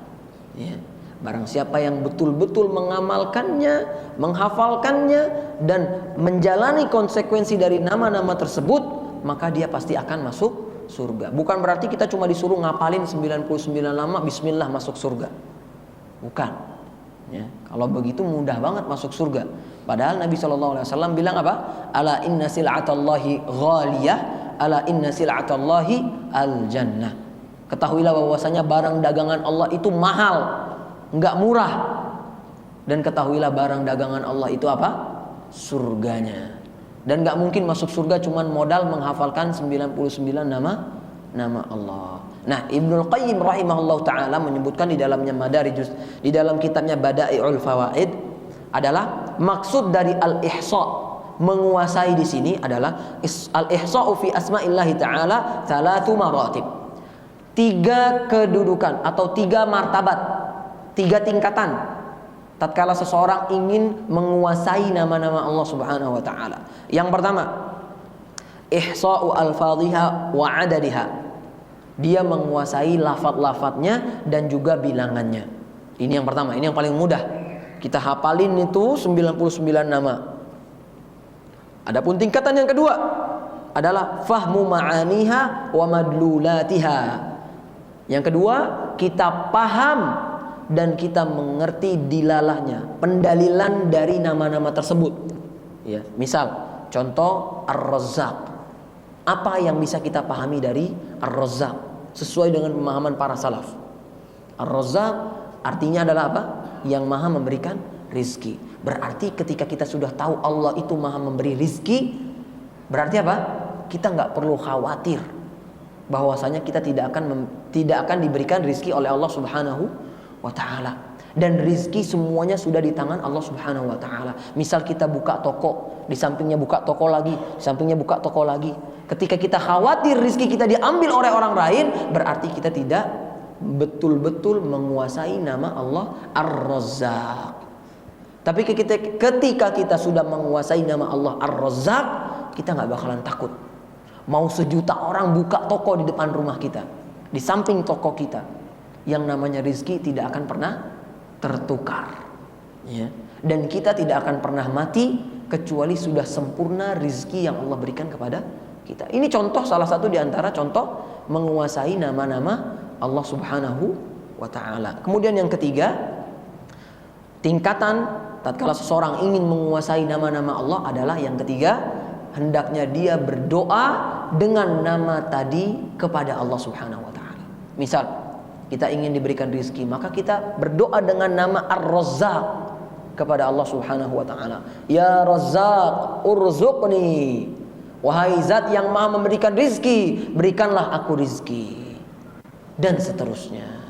ya. Barang siapa yang betul-betul mengamalkannya, menghafalkannya, dan menjalani konsekuensi dari nama-nama tersebut, maka dia pasti akan masuk surga. Bukan berarti kita cuma disuruh ngapalin 99 nama, bismillah masuk surga. Bukan, ya. Kalau begitu mudah banget masuk surga. Padahal Nabi SAW bilang apa? Ala inna sil'atallahi ghaliyah, ala inna sil'atallahi al-jannah. Ketahuilah bahwasanya barang dagangan Allah itu mahal, enggak murah. Dan ketahuilah barang dagangan Allah itu apa? Surganya. Dan enggak mungkin masuk surga cuman modal menghafalkan 99 nama Allah. Nah, Ibnul Qayyim rahimahullah taala menyebutkan di dalamnya Madarijus, di dalam kitabnya Bada'iul Fawaid, adalah maksud dari al-ihsa, menguasai di sini adalah al-ihsa'u fi asma'illahi ta'ala 3 maratib. 3 kedudukan atau 3 martabat, 3 tingkatan tatkala seseorang ingin menguasai nama-nama Allah Subhanahu wa taala. Yang pertama, ihsa'u al-fadhiha wa 'adadiha. Dia menguasai lafaz-lafaznya dan juga bilangannya. Ini yang pertama, ini yang paling mudah. Kita hafalin itu 99 nama. Adapun tingkatan yang kedua adalah fahmu ma'aniha wa madlulatiha. Yang kedua, kita paham dan kita mengerti dilalahnya, pendalilan dari nama-nama tersebut. Ya, misal contoh Ar-Razzaq. Apa yang bisa kita pahami dari Ar-Razzaq sesuai dengan pemahaman para salaf? Ar-Razzaq artinya adalah apa? Yang maha memberikan rizki. Berarti ketika kita sudah tahu Allah itu maha memberi rizki, berarti apa? Kita nggak perlu khawatir bahwasanya kita tidak akan diberikan rizki oleh Allah Subhanahu wa ta'ala. Dan rizki semuanya sudah di tangan Allah Subhanahu wa ta'ala. Misal kita buka toko, di sampingnya buka toko lagi, di sampingnya buka toko lagi. Ketika kita khawatir rizki kita diambil oleh orang lain, berarti kita tidak betul-betul menguasai nama Allah Ar-Razzaq. Tapi ketika kita sudah menguasai nama Allah Ar-Razzaq, kita gak bakalan takut. Mau 1.000.000 orang buka toko di depan rumah kita, di samping toko kita, yang namanya rizki tidak akan pernah tertukar, ya. Dan kita tidak akan pernah mati kecuali sudah sempurna rizki yang Allah berikan kepada kita. Ini contoh, salah satu di antara contoh menguasai nama-nama Allah Subhanahu wa ta'ala. Kemudian yang ketiga, tingkatan tatkala seseorang ingin menguasai nama-nama Allah adalah yang ketiga, hendaknya dia berdoa dengan nama tadi kepada Allah Subhanahu wa ta'ala. Misal kita ingin diberikan rizki, maka kita berdoa dengan nama Ar-Razzaq kepada Allah Subhanahu wa ta'ala. Ya Razzaq urzuqni, wahai zat yang maha memberikan rizki, berikanlah aku rizki, dan seterusnya.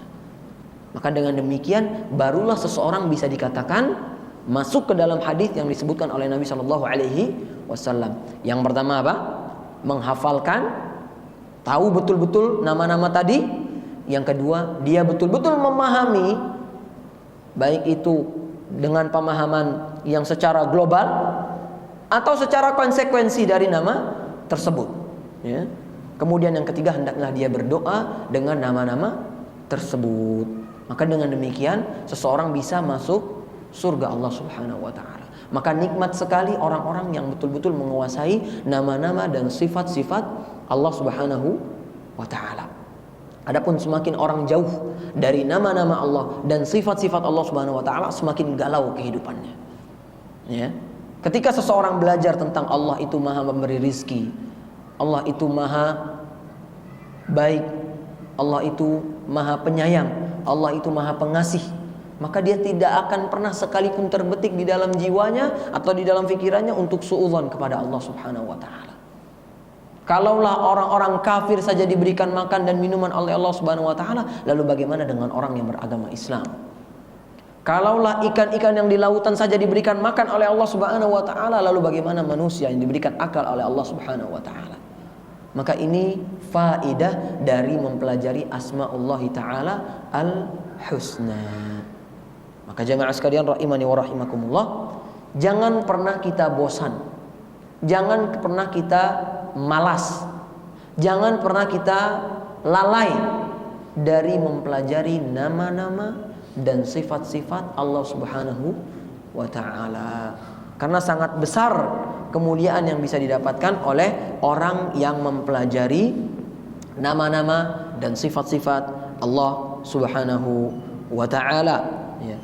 Maka dengan demikian barulah seseorang bisa dikatakan masuk ke dalam hadis yang disebutkan oleh Nabi Shallallahu Alaihi Wasallam. Yang pertama apa? Menghafalkan, tahu betul-betul nama-nama tadi. Yang kedua, dia betul-betul memahami, baik itu dengan pemahaman yang secara global atau secara konsekuensi dari nama tersebut, ya. Kemudian yang ketiga, hendaklah dia berdoa dengan nama-nama tersebut. Maka dengan demikian seseorang bisa masuk surga Allah Subhanahu wa ta'ala. Maka nikmat sekali orang-orang yang betul-betul menguasai nama-nama dan sifat-sifat Allah Subhanahu wa ta'ala. Adapun semakin orang jauh dari nama-nama Allah dan sifat-sifat Allah Subhanahu wa ta'ala, semakin galau kehidupannya, ya. Ketika seseorang belajar tentang Allah itu maha memberi rizki, Allah itu maha baik, Allah itu maha penyayang, Allah itu maha pengasih, maka dia tidak akan pernah sekalipun terbetik di dalam jiwanya atau di dalam fikirannya untuk suudzon kepada Allah Subhanahu wa ta'ala. Kalaulah orang-orang kafir saja diberikan makan dan minuman oleh Allah Subhanahu wa ta'ala, lalu bagaimana dengan orang yang beragama Islam? Kalaulah ikan-ikan yang di lautan saja diberikan makan oleh Allah Subhanahu wa ta'ala, lalu bagaimana manusia yang diberikan akal oleh Allah Subhanahu wa ta'ala? Maka ini faedah dari mempelajari asma'ullah ta'ala al-husna. Maka jamaah sekalian rahimani wa rahimakumullah, jangan pernah kita bosan, jangan pernah kita malas, jangan pernah kita lalai dari mempelajari nama-nama dan sifat-sifat Allah Subhanahu wa ta'ala. Karena sangat besar kemuliaan yang bisa didapatkan oleh orang yang mempelajari nama-nama dan sifat-sifat Allah Subhanahu wa ta'ala, ya.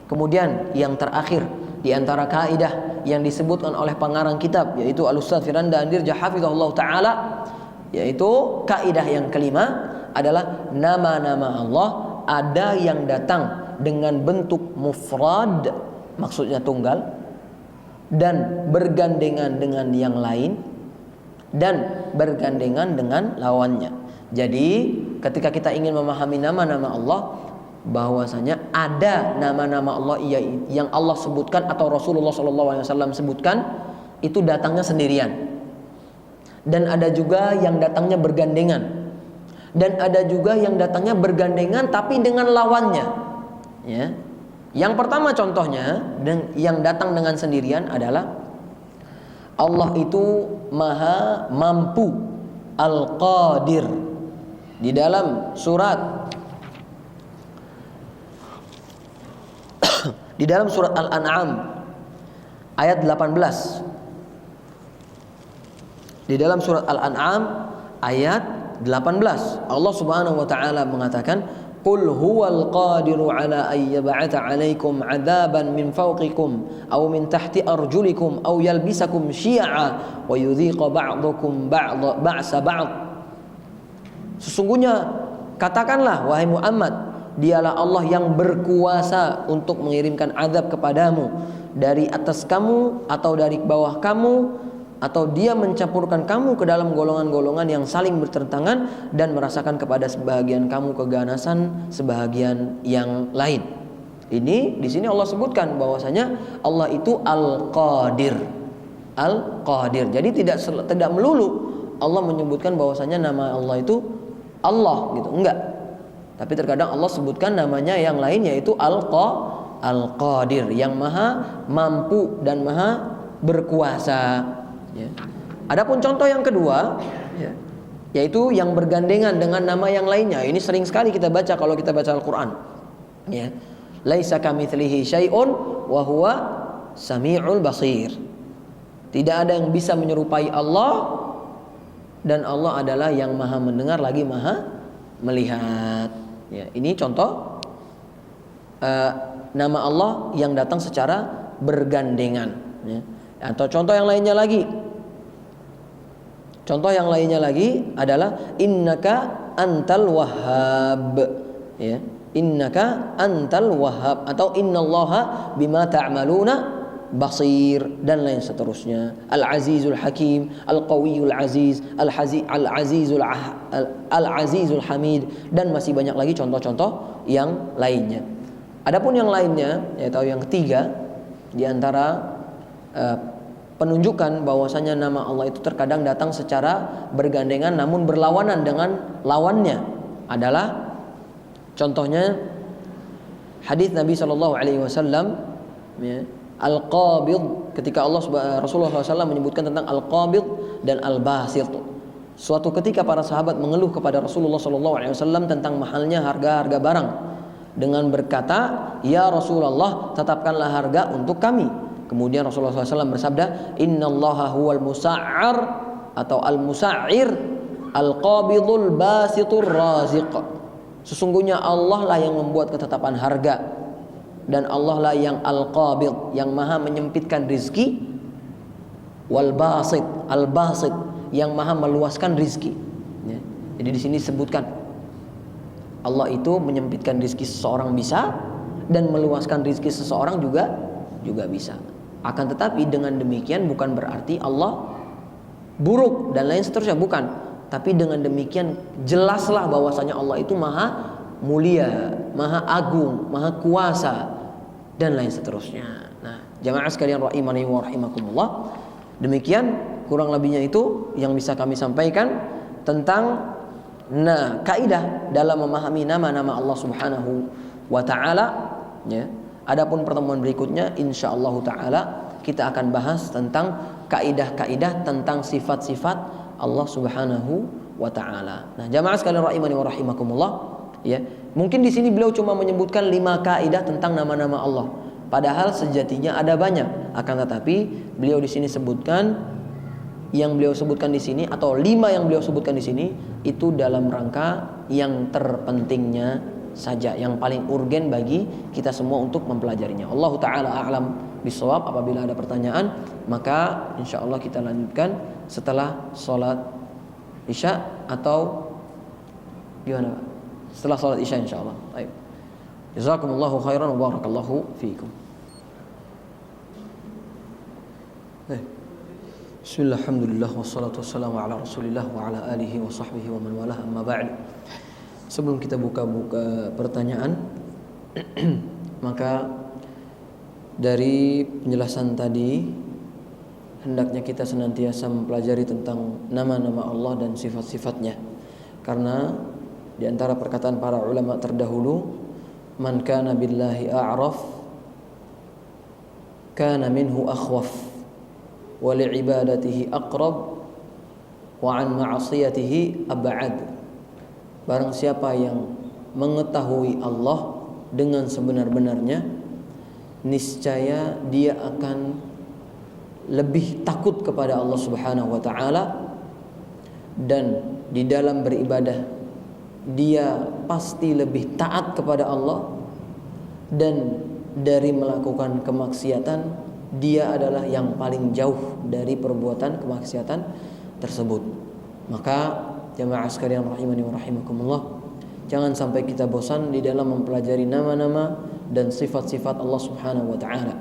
Kemudian yang terakhir di antara kaidah yang disebutkan oleh pengarang kitab, yaitu Al-Ustaz Firanda Andirja hafizahullah ta'ala, yaitu kaidah yang kelima adalah nama-nama Allah ada yang datang dengan bentuk mufrad, maksudnya tunggal, dan bergandengan dengan yang lain, dan bergandengan dengan lawannya. Jadi ketika kita ingin memahami nama-nama Allah, bahwasanya ada nama-nama Allah yang Allah sebutkan atau Rasulullah SAW sebutkan, itu datangnya sendirian, dan ada juga yang datangnya bergandengan, dan ada juga yang datangnya bergandengan tapi dengan lawannya, ya. Yang pertama contohnya yang datang dengan sendirian adalah Allah itu maha mampu, Al-Qadir. Di dalam surat Al-An'am ayat 18. Di dalam surat Al-An'am ayat 18 Allah Subhanahu wa taala mengatakan, "Qul huwal qadiru ala an yab'atha 'alaikum 'adzaban min fawqikum aw min tahti arjulikum aw yalbisakum syi'a wa yudhiqa ba'dakum ba'sa ba'd." Sesungguhnya katakanlah wahai Muhammad, dialah Allah yang berkuasa untuk mengirimkan azab kepadamu dari atas kamu atau dari bawah kamu, atau dia mencampurkan kamu ke dalam golongan-golongan yang saling bertentangan dan merasakan kepada sebahagian kamu keganasan sebahagian yang lain. Ini di sini Allah sebutkan bahwasanya Allah itu Al-Qadir. Al-Qadir. Jadi tidak melulu Allah menyebutkan bahwasanya nama Allah itu Allah gitu, enggak. Tapi terkadang Allah sebutkan namanya yang lain, yaitu Al-Qadir, yang maha mampu dan maha berkuasa. Ya. Adapun contoh yang kedua, ya, yaitu yang bergandengan dengan nama yang lainnya. Ini sering sekali kita baca kalau kita baca Al-Quran. Ya. Laisa kamitslihi syai'un wa huwa sami'ul basir. Tidak ada yang bisa menyerupai Allah, dan Allah adalah yang maha mendengar lagi maha melihat. Ya, ini contoh nama Allah yang datang secara bergandengan. Ya. Atau contoh yang lainnya lagi. Contoh yang lainnya lagi adalah innaka antal wahhab. Ya, innaka antal wahhab atau innallaha bima ta'maluna basir, dan lain seterusnya. Al-Azizul Hakim, Al-Qawiyul Aziz, Al-Azizul Hamid, dan masih banyak lagi contoh-contoh yang lainnya. Adapun yang lainnya, yaitu yang ketiga di antara penunjukan bahwasanya nama Allah itu terkadang datang secara bergandengan namun berlawanan dengan lawannya adalah contohnya hadis Nabi Shallallahu Alaihi Wasallam, ya, Al-Qabid, ketika Rasulullah SAW menyebutkan tentang Al-Qabid dan Al-Basit. Suatu ketika para sahabat mengeluh kepada Rasulullah SAW tentang mahalnya harga-harga barang dengan berkata, "Ya Rasulullah, tetapkanlah harga untuk kami." Kemudian Rasulullah SAW bersabda, "Innallaha huwal musa'ar atau al-musa'ir al-qabidul basitur raziq." Sesungguhnya Allah lah yang membuat ketetapan harga, dan Allah lah yang al-qabid, yang maha menyempitkan rizki, wal basit, al-basit, yang maha meluaskan rizki. Ya. Jadi di sini disebutkan Allah itu menyempitkan rizki seseorang bisa, dan meluaskan rizki seseorang juga bisa. Akan tetapi dengan demikian bukan berarti Allah buruk dan lain seterusnya, bukan. Tapi dengan demikian jelaslah bahwasanya Allah itu maha mulia, maha agung, maha kuasa, dan lain seterusnya. Nah, jamaah sekalian rahimani wa rahimakumullah, demikian kurang lebihnya itu yang bisa kami sampaikan tentang kaidah dalam memahami nama-nama Allah Subhanahu wa taala, ya. Adapun pertemuan berikutnya insyaallah taala kita akan bahas tentang kaidah-kaidah tentang sifat-sifat Allah Subhanahu wa taala. Nah, jamaah sekalian rahimani wa rahimakumullah, ya. Mungkin di sini beliau cuma menyebutkan 5 kaidah tentang nama-nama Allah. Padahal sejatinya ada banyak. Akan tetapi beliau di sini sebutkan yang beliau sebutkan di sini, atau 5 yang beliau sebutkan di sini itu dalam rangka yang terpentingnya saja, yang paling urgen bagi kita semua untuk mempelajarinya. Allah taala a'lam bishawab. Apabila ada pertanyaan, maka insyaallah kita lanjutkan setelah sholat Isya, atau gimana Pak? Setelah sholat Isya insyaallah. Baik. Jazakumullahu khairan wa barakallahu fiikum. Bismillah, alhamdulillah, wassalatu wassalamu ala rasulillah wa ala alihi wa sahbihi wa man walah, amma ba'd. Sebelum kita buka pertanyaan, maka dari penjelasan tadi hendaknya kita senantiasa mempelajari tentang nama-nama Allah dan sifat-sifatnya. Karena di antara perkataan para ulama terdahulu, man kana billahi a'raf kana minhu akhwaf wa li'ibadatihi aqrab wa an ma'asiyatihi ab'ad. Barang siapa yang mengetahui Allah dengan sebenar-benarnya, niscaya dia akan lebih takut kepada Allah Subhanahu wa taala, dan di dalam beribadah dia pasti lebih taat kepada Allah, dan dari melakukan kemaksiatan dia adalah yang paling jauh dari perbuatan kemaksiatan tersebut. Maka jamaah sekalian rahimani wa rahimakumullah, jangan sampai kita bosan di dalam mempelajari nama-nama dan sifat-sifat Allah Subhanahu wa taala.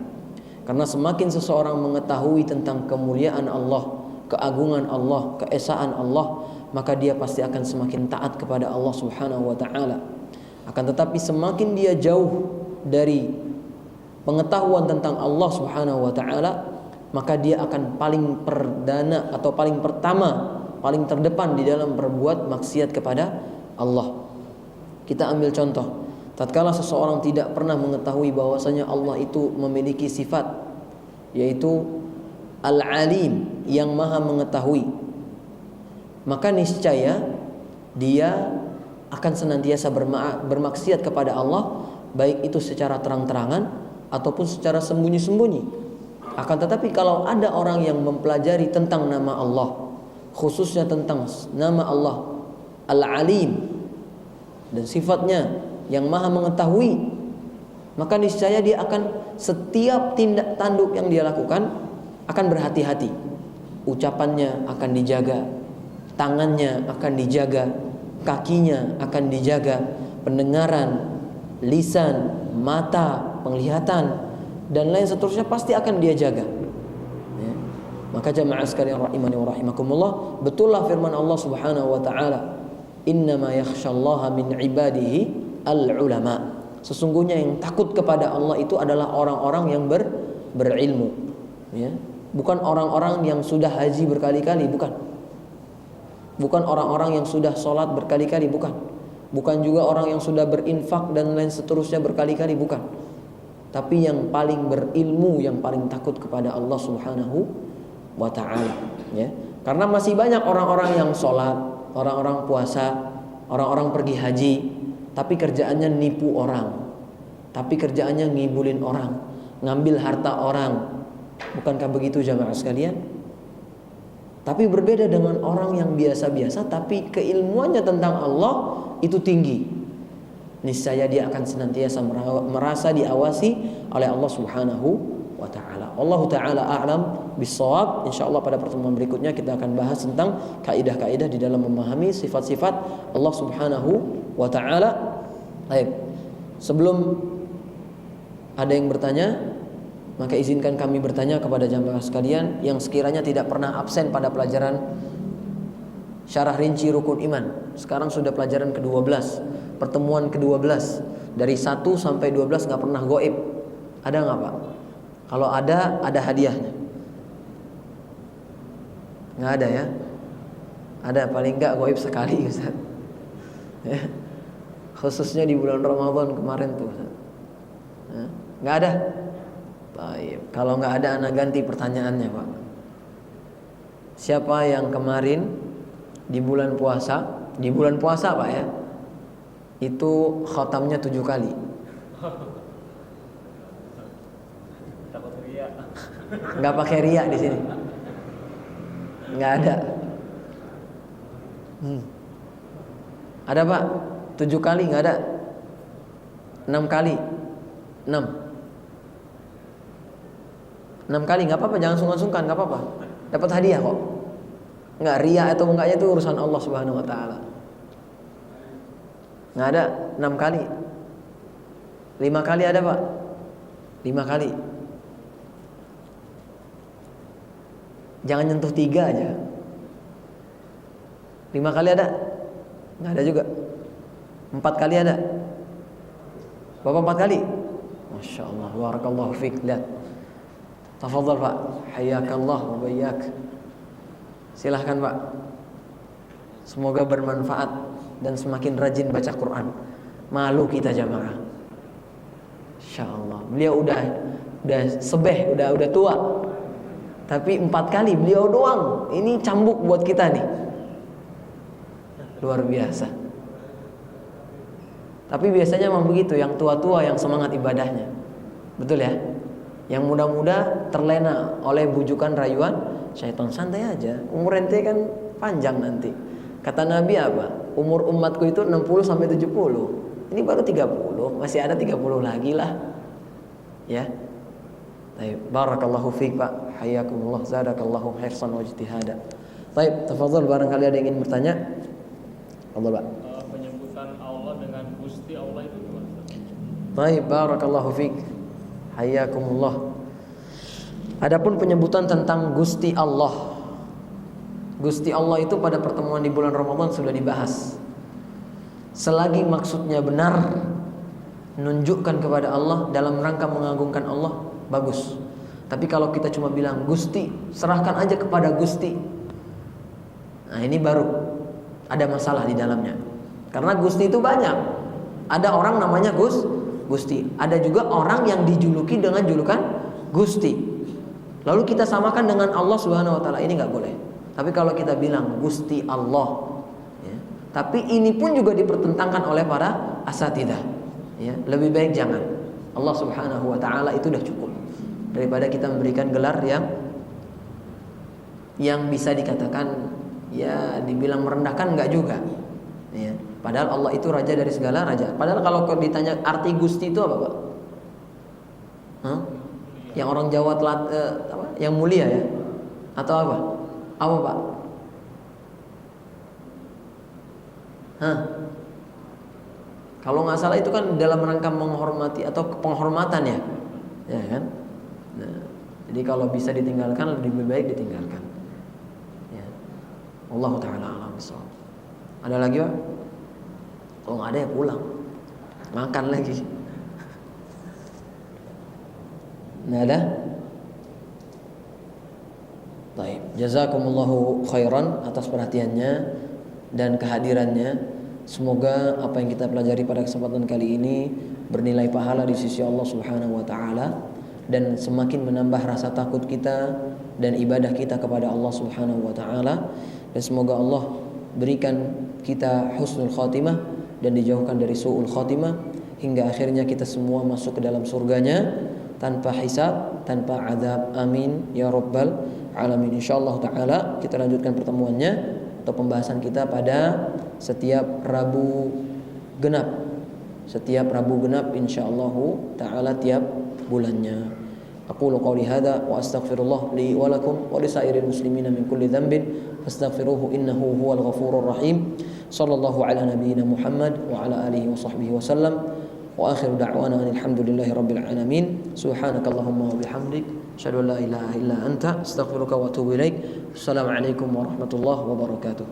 Karena semakin seseorang mengetahui tentang kemuliaan Allah, keagungan Allah, keesaan Allah, maka dia pasti akan semakin taat kepada Allah Subhanahu wa taala. Akan tetapi semakin dia jauh dari pengetahuan tentang Allah Subhanahu wa taala, maka dia akan paling perdana atau paling pertama, paling terdepan di dalam berbuat maksiat kepada Allah. Kita ambil contoh, tatkala seseorang tidak pernah mengetahui bahwasanya Allah itu memiliki sifat, yaitu Al-Alim, yang maha mengetahui, maka niscaya dia akan senantiasa bermaksiat kepada Allah, baik itu secara terang-terangan ataupun secara sembunyi-sembunyi. Akan tetapi kalau ada orang yang mempelajari tentang nama Allah, khususnya tentang nama Allah Al-Alim dan sifatnya yang maha mengetahui, maka niscaya dia akan setiap tindak tanduk yang dia lakukan akan berhati-hati. Ucapannya akan dijaga, tangannya akan dijaga, kakinya akan dijaga, pendengaran, lisan, mata, penglihatan, dan lain seterusnya pasti akan dia jaga. Ya. Maka jamaah sekalian rahimani wa rahimakumullah, betullah firman Allah Subhanahu wa taala, innama yakhsyallaha min ibadihi al-ulama. Sesungguhnya yang takut kepada Allah itu adalah orang-orang yang berilmu. Ya. Bukan orang-orang yang sudah haji berkali-kali, bukan. Bukan orang-orang yang sudah sholat berkali-kali, bukan. Bukan juga orang yang sudah berinfak dan lain seterusnya berkali-kali, bukan. Tapi yang paling berilmu, yang paling takut kepada Allah Subhanahu wa ta'ala. Ya. Karena masih banyak orang-orang yang sholat, orang-orang puasa, orang-orang pergi haji, tapi kerjaannya nipu orang, tapi kerjaannya ngibulin orang, ngambil harta orang. Bukankah begitu jamaah sekalian? Tapi berbeda dengan orang yang biasa-biasa tapi keilmuannya tentang Allah itu tinggi. Niscaya dia akan senantiasa merasa diawasi oleh Allah Subhanahu wa taala. Allahu taala a'lam bissawab. Insyaallah pada pertemuan berikutnya kita akan bahas tentang kaidah-kaidah di dalam memahami sifat-sifat Allah Subhanahu wa taala. Baik. Sebelum ada yang bertanya, maka izinkan kami bertanya kepada jamaah sekalian yang sekiranya tidak pernah absen pada pelajaran syarah rinci rukun iman. Sekarang sudah pelajaran ke-12, pertemuan ke-12. Dari 1 sampai 12 gak pernah goib. Ada gak Pak? Kalau ada hadiahnya. Gak ada ya? Ada, paling gak goib sekali Ustaz. Ya. Khususnya di bulan Ramadan kemarin tuh Ustaz. Ya. Gak ada? Baik. Kalau nggak ada, anak ganti pertanyaannya Pak. Siapa yang kemarin di bulan puasa Pak ya, itu khatamnya 7 kali? Takut riya. Nggak pakai riya di sini. Nggak ada. Ada Pak? 7 kali nggak ada? 6 kali? 6 kali, nggak apa-apa, jangan sungkan-sungkan, nggak apa-apa, dapat hadiah kok. Nggak, ria atau enggaknya itu urusan Allah Subhanahu wa taala. Nggak ada. 6 kali. 5 kali ada Pak? 5 kali. Jangan nyentuh 3 aja. 5 kali ada? Nggak ada juga. 4 kali ada? Bapak 4 kali? Masya Allah, barakallahu fiik. Lihat, tafadhal Pak, hayyakallah wa bayyak. Silahkan Pak. Semoga bermanfaat dan semakin rajin baca Quran. Malu kita jamaah. Insyaallah. Beliau udah sebeh, udah tua. Tapi 4 kali beliau doang. Ini cambuk buat kita nih. Luar biasa. Tapi biasanya memang begitu, yang tua-tua yang semangat ibadahnya. Betul ya? Yang muda-muda terlena oleh bujukan rayuan syaitan. Santai aja, umur ente kan panjang nanti. Kata Nabi apa? Umur umatku itu 60 sampai 70. Ini baru 30, masih ada 30 lagi lah. Ya. Baik, barakallahu fiik Pak. Hayyakumullah, zadakallahu khairan wa ijtihada. Baik, tafadhol barangkali ada yang ingin bertanya. Allah, Pak. Penyebutan Allah dengan Gusti Allah itu gimana? Baik, barakallahu fiik. Hayyakumullah. Adapun penyebutan tentang Gusti Allah. Gusti Allah itu pada pertemuan di bulan Ramadan sudah dibahas. Selagi maksudnya benar, menunjukkan kepada Allah dalam rangka mengagungkan Allah, bagus. Tapi kalau kita cuma bilang Gusti, serahkan aja kepada Gusti. Nah, ini baru ada masalah di dalamnya. Karena Gusti itu banyak. Ada orang namanya Gusti. Ada juga orang yang dijuluki dengan julukan Gusti. Lalu kita samakan dengan Allah Subhanahu wa taala, ini enggak boleh. Tapi kalau kita bilang Gusti Allah, ya, tapi ini pun juga dipertentangkan oleh para asatidzah. Ya, lebih baik jangan. Allah Subhanahu wa taala itu udah cukup. Daripada kita memberikan gelar yang bisa dikatakan ya dibilang merendahkan enggak juga. Ya, padahal Allah itu raja dari segala raja. Padahal kalau ditanya arti Gusti itu apa, Pak? Hah? Yang orang Jawa yang mulia ya? Atau apa? Apa, Pak? Hah? Kalau nggak salah itu kan dalam rangka menghormati atau penghormatan ya, ya kan? Nah, jadi kalau bisa ditinggalkan lebih baik ditinggalkan. Ya. Allah taala alam bissawab. Ada lagi, Pak? Kalau nggak ada ya pulang, makan lagi. Nggak ada? Baik, jazakumullahu khairan atas perhatiannya dan kehadirannya. Semoga apa yang kita pelajari pada kesempatan kali ini bernilai pahala di sisi Allah Subhanahu wa taala dan semakin menambah rasa takut kita dan ibadah kita kepada Allah Subhanahu wa taala, dan semoga Allah berikan kita husnul khatimah dan dijauhkan dari su'ul khatimah hingga akhirnya kita semua masuk ke dalam surganya tanpa hisab, tanpa azab. Amin ya rabbal alamin. Insyaallah taala kita lanjutkan pertemuannya atau pembahasan kita pada setiap Rabu genap. Setiap Rabu genap insyaallah taala tiap bulannya. Aqulu qawli hadza wa astaghfirullah li wa lakum wa lisairil muslimina min kulli dhanbin fastaghfiruhu innahu huwal ghafurur rahim. Sallallahu ala nabiyyina Muhammad wa ala alihi wa sahbihi wa sallam. Wa akhiru da'wana alhamdulillahi rabbil alamin. Subhanakallahumma wa bihamdik asyhadu an la ilaha illa anta astaghfiruka wa atubu ilaik. Assalamualaikum warahmatullahi wabarakatuh.